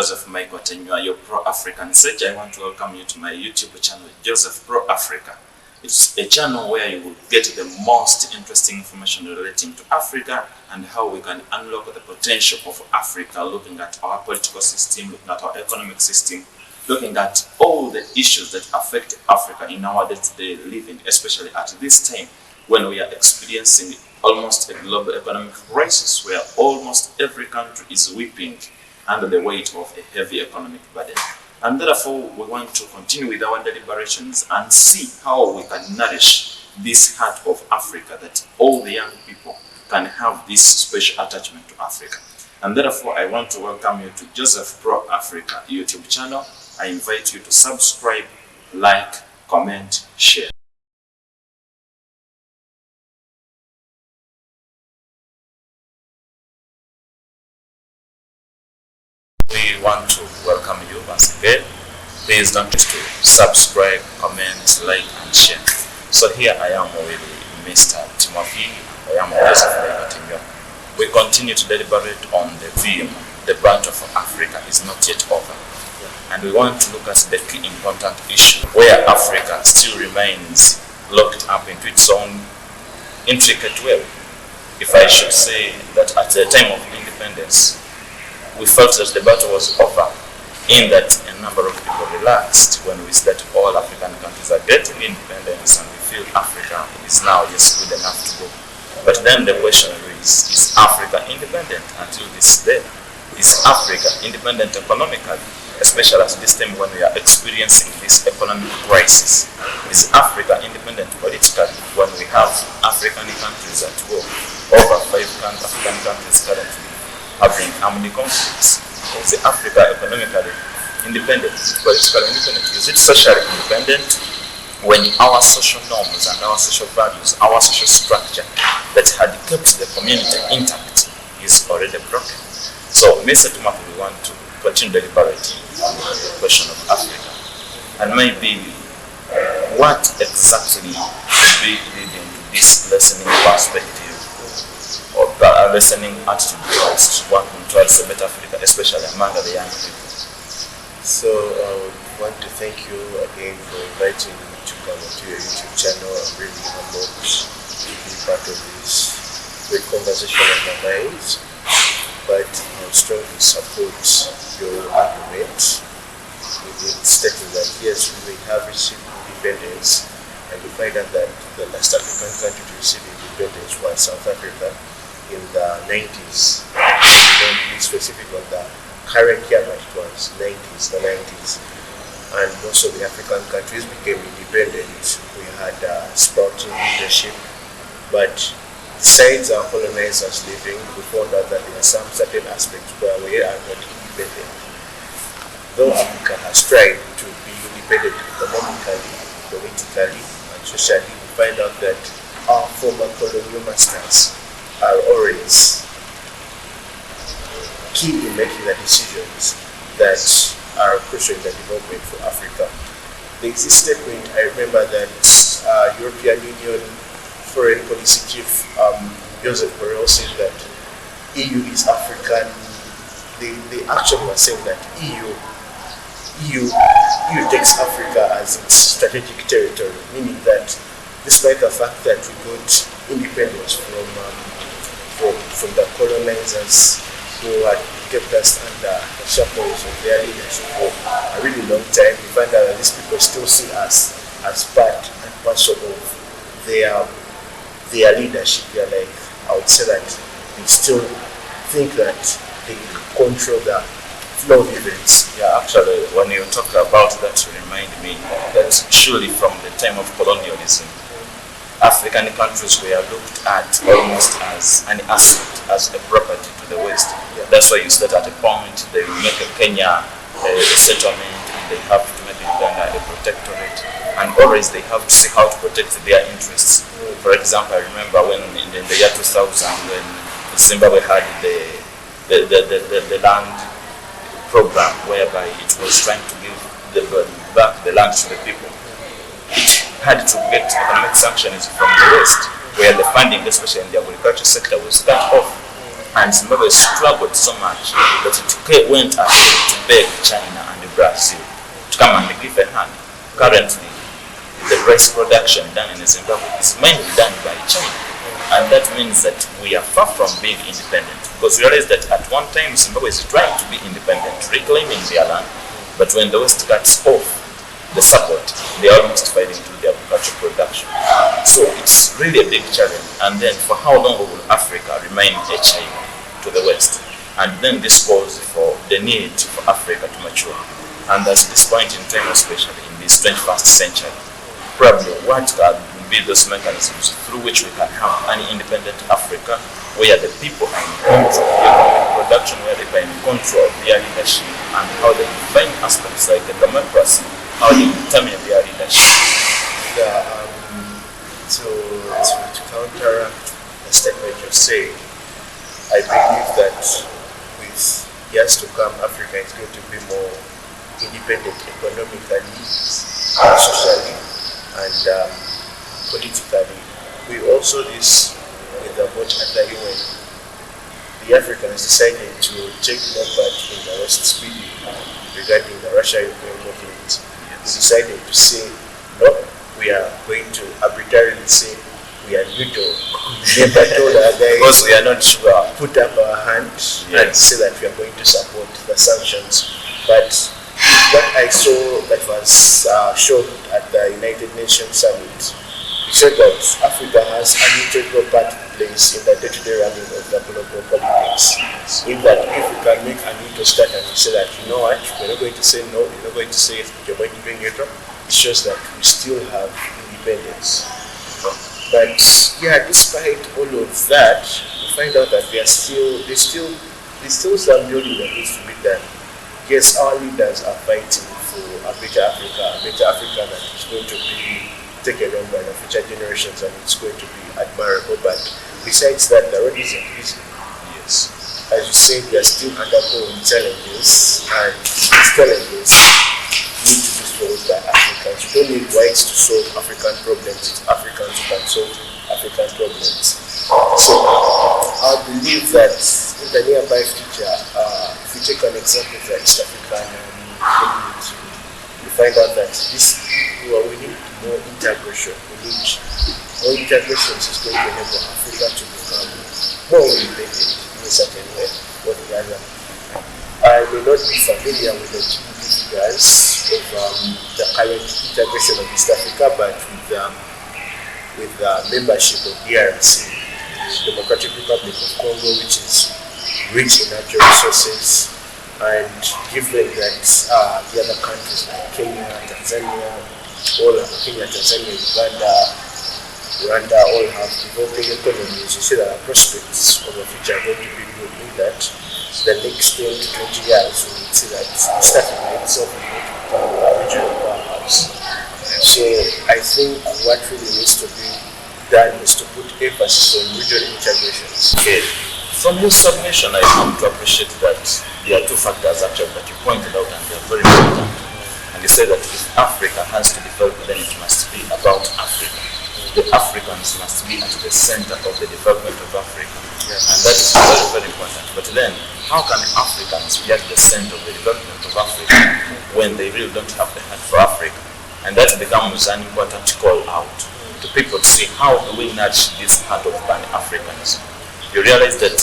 Joseph Michael Tenywa, your Pro-African Sage. I want to welcome you to my YouTube channel, Joseph Pro-Africa. It's a channel where you will get the most interesting information relating to Africa and how we can unlock the potential of Africa, looking at our political system, looking at our economic system, looking at all the issues that affect Africa in our day-to-day living, especially at this time when we are experiencing almost a global economic crisis where almost every country is weeping under the weight of a heavy economic burden. And therefore, we want to continue with our deliberations and see how we can nourish this heart of Africa, that all the young people can have this special attachment to Africa. And therefore, I want to welcome you to Joseph Pro-Africa YouTube channel. I invite you to subscribe, like, comment, share. We want to welcome you once again. Please don't forget to subscribe, comment, like, and share. So here I am with Mr. Timothy. I am Joseph. We continue to deliberate on the theme, the battle for Africa is not yet over. And we want to look at the key important issue where Africa still remains locked up into its own intricate web. If I should say that at the time of independence, we felt that the battle was over, in that a number of people relaxed when we said all African countries are getting independence and we feel Africa is now just good enough to go. But then the question is Africa independent until this day? Is Africa independent economically, especially at this time when we are experiencing this economic crisis? Is Africa independent politically when we have African countries at war? Over 5 African countries currently having armed conflicts. Is Africa economically independent? Is it politically independent? Is it socially independent? When our social norms and our social values, our social structure that had kept the community intact is already broken. So, Mr. Timothy, we want to continue deliberating on the question of Africa. And maybe what exactly should be leading to this lessening perspective or lessening attitude towards working towards a better Africa, especially among the young people? So I would want to thank you again for inviting me to come to your YouTube channel. I'm really humbled to be part of this great conversation of my minds. But I would strongly support your argument in stating that yes, we have received independence, and we find out that the last African country to receive independence was South Africa in the 90s. We don't be specific on the current year, but it was the 90s. And most of the African countries became independent. We had sprouting leadership, but besides our colonizers leaving, we found out that there are some certain aspects where we are not independent. Though Africa has tried to be independent economically, politically, and socially, we find out that our former colonial masters are always key in making the decisions that are crucial in the development for Africa. There is a statement, I remember that European Union Foreign Policy Chief Joseph Borrell said that EU is African. They actually were saying that EU takes Africa as its strategic territory, meaning that despite the fact that we got independence from the colonizers who had kept us under the shackles of their leadership for a really long time, we find out that these people still see us as part and parcel of their leadership. They are like, I would say that they still think that they control the flow of events. Yeah, actually, when you talk about that, you remind me that surely from the time of colonialism, African countries were looked at almost as an asset, as a property to the West. Yeah. That's why you see that at a point they will make a Kenya a settlement, and they have to make Uganda a protectorate, and always they have to see how to protect their interests. For example, I remember when in the year 2000, when Zimbabwe had the land program whereby it was trying to give back the land to the people. Had to get economic sanctions from the West, where the funding, especially in the agriculture sector, was cut off. And Zimbabwe struggled so much that it went ahead to beg China and Brazil to come and give a hand. Currently, the rice production done in Zimbabwe is mainly done by China. And that means that we are far from being independent. Because we realize that at one time Zimbabwe is trying to be independent, reclaiming their land. But when the West cuts off the support, they are almost fighting through their agricultural production. So it's really a big challenge. And then for how long will Africa remain a China to the West? And then this calls for the need for Africa to mature. And at this point in time, especially in this 21st century, probably what can be those mechanisms through which we can have an independent Africa where the people are in control of their economic production, where they are in control of their leadership, and how they define aspects like the democracy, how they determine their leadership. Yeah, to counteract the statement you're saying, I believe that with years to come, Africa is going to be more independent economically, socially, and politically. We also this with the vote at the UN. The Africans decided to take no part in the West speeding regarding the Russia-Ukraine conflict. We decided to say, no, we are going to arbitrarily say we are neutral. We never told our guys Because we are not sure. put up our hands and say that we are going to support the sanctions. But what I saw that was shown at the United Nations Summit, it showed that Africa has an integral part to place in the day-to-day running of the global politics. In that, if we can make a neutral start and say that, you know what, we're not going to say no, we're not going to say you're going to be neutral, it shows that we still have independence. But yeah, despite all of that, we find out that there's still some building that needs to be done. Yes, our leaders are fighting for a better Africa that is going to be taken on by the future generations, and it's going to be admirable. But besides that, the road isn't easy. Yes. As you said, we are still undergoing challenges, and these challenges need to be solved by Africans. You don't need whites to solve African problems, it's Africans who can solve African problems. So I believe that in the nearby future, if we take an example of the East African community, we find out that we need more integration. We need more integrations is going to enable Africa to become more independent in a certain way or the other. I may not be familiar with the GDP figures of the current integration of East Africa, but with the membership of DRC, the Democratic Republic of Congo, which is rich in natural resources, and given that the other countries like Kenya, Tanzania, Uganda, Rwanda all have developing economies, you see that our prospects of the future are going to be good. In that the next 10 to 20 years we will see that East Africa itself is going to become a regional powerhouse. So I think what really needs to be done is to put emphasis on regional integrations. Okay. From your submission, I come to appreciate that there are two factors actually that you pointed out, and they are very important. And you say that if Africa has to develop, then it must be about Africa. The Africans must be at the center of the development of Africa. Yes. And that is very, very important. But then, how can Africans be at the center of the development of Africa when they really don't have the heart for Africa? And that becomes an important call out to people to see how do we nurture this heart of Pan-Africanism. You realize that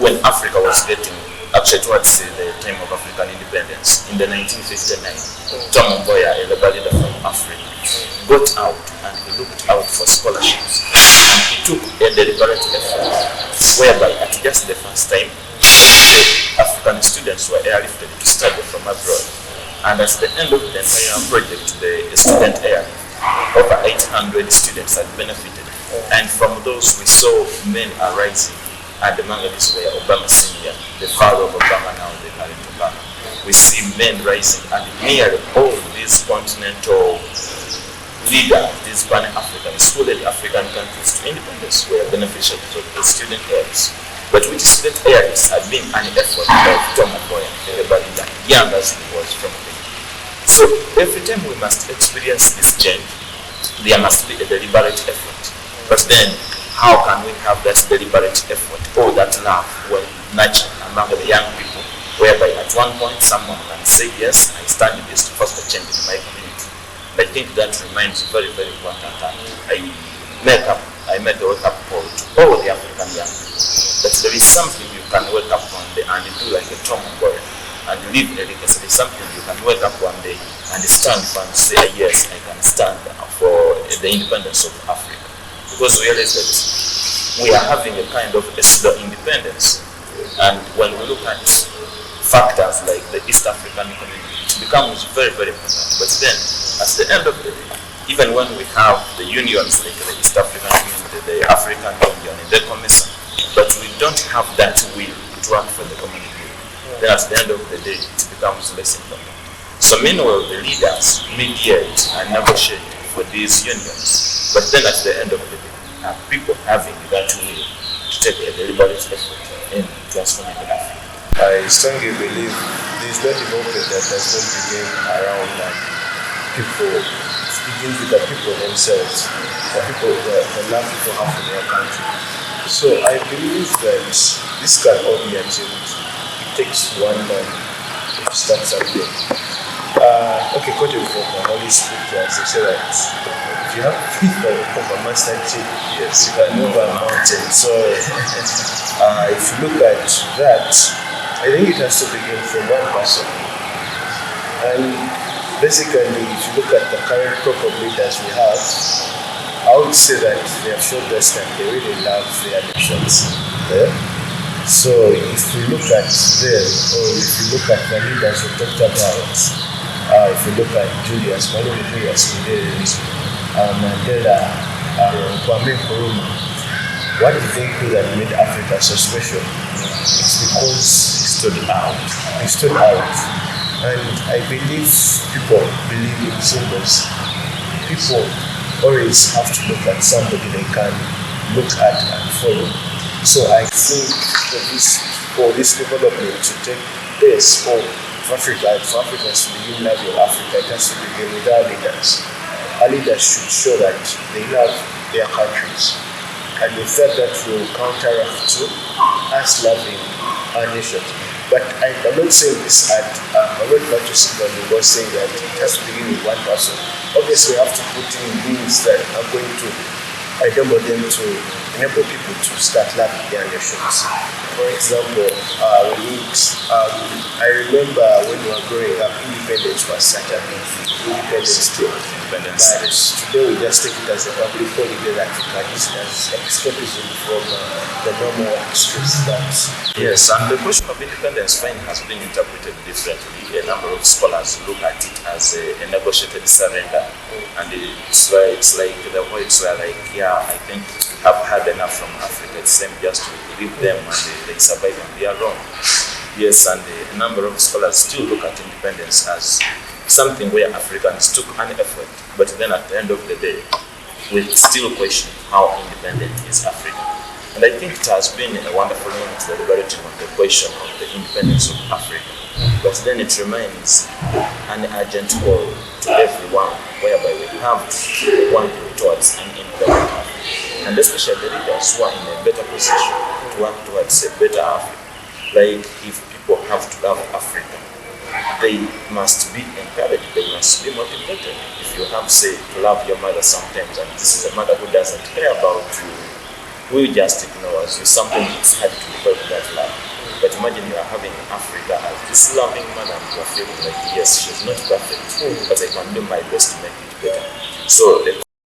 when Africa was getting, actually towards the time of African independence, in the 1959, Tom Mboya, a labor leader from Africa, got out and he looked out for scholarships. And he took a deliberate effort whereby at just the first time, the African students were airlifted to study from abroad. And at the end of the entire project, the student airlift, over 800 students had benefited. And from those we saw men arising, and among these were Obama Senior, the father of Obama now, the current Obama. We see men rising, and nearly all these continental leaders, these Pan-Africans, who led African countries to independence, were beneficiaries of the student airlifts. But which student airlifts had been an effort of Tom Mboya, everybody young as he was from Kenya. So every time we must experience this change, there must be a deliberate effort. But then, how can we have that deliberate effort or that love well nurtured among the young people, whereby at one point someone can say, yes, I stand in this to foster change in my community. And I think that remains very, very important. And I made a wake-up call to all the African young people that there is something you can wake up one day and do like a Tom boy and leave a legacy. There is something you can wake up one day and stand for and say, yes, I can stand for the independence of Africa. Because we realize that we are having a kind of a pseudo independence, and when we look at factors like the East African community, it becomes very, very important. But then, at the end of the day, even when we have the unions like the East African community, the African Union, and the Commission, but we don't have that will to work for the community, then at the end of the day, it becomes less important. So meanwhile, the leaders mediate and negotiate for these unions, but then at the end of the day, people having that will to take a deliberate effort in transforming Africa. I strongly believe this is not a movement that does not begin around people. It begins with the people themselves, the people, the love people have for their country. So I believe that this can all be achieved. It takes one man to start something. Okay, quoted from the Holy Scriptures, they say that if you have faith of a mustard seed, yes, you can move a mountain. So if you look at that, I think it has to begin from one person. And basically, if you look at the current crop of leaders we have, I would say that they have shown us that they really love their nations. Yeah? So if we look at them, or if you look at the leaders we talked about, if you look at Julius Malema, Mandela, Kwame Nkrumah, what do you think that made Africa so special? It's because he stood out. He stood out. And I believe people believe in symbols. People always have to look at somebody they can look at and follow. So I think for this development to take place, for Africa and for Africans to begin loving Africa, it has to begin with our leaders. Our leaders should show that they love their countries. And with that will counteract to us loving our nations. But I'm not saying this I'm not practicing when we were saying that it has to begin with one person. Obviously, we have to put in means that are going to enable them to enable people to start loving their nations. For example, I remember when we were growing up, independence was such a big thing. Independence Day. But today we just take it as a public holiday that we can use as escapism from the normal streets. Yes, and the question of independence has been interpreted differently. A number of scholars look at it as a negotiated surrender, and it's like the whites were like, yeah, I think we have had enough from Africa. It's time just to leave them and they survive on their own. Yes, and a number of scholars still look at independence as something where Africans took an effort, but then at the end of the day, we still question how independent is Africa. And I think it has been a wonderful moment, the liberating of the question of the independence of Africa. But then it remains an urgent call to everyone, whereby we have to work towards an independent Africa. And especially the leaders who are in a better position to work towards a better Africa. Like if people have to love Africa, they must be encouraged, they must be motivated. If you have, say, to love your mother sometimes, and this is a mother who doesn't care about you, will just ignore you. Sometimes it's hard to develop that love. But imagine you are having Africa as this loving mother, and you are feeling like, yes, she's not perfect, but I can do my best to make it better. So the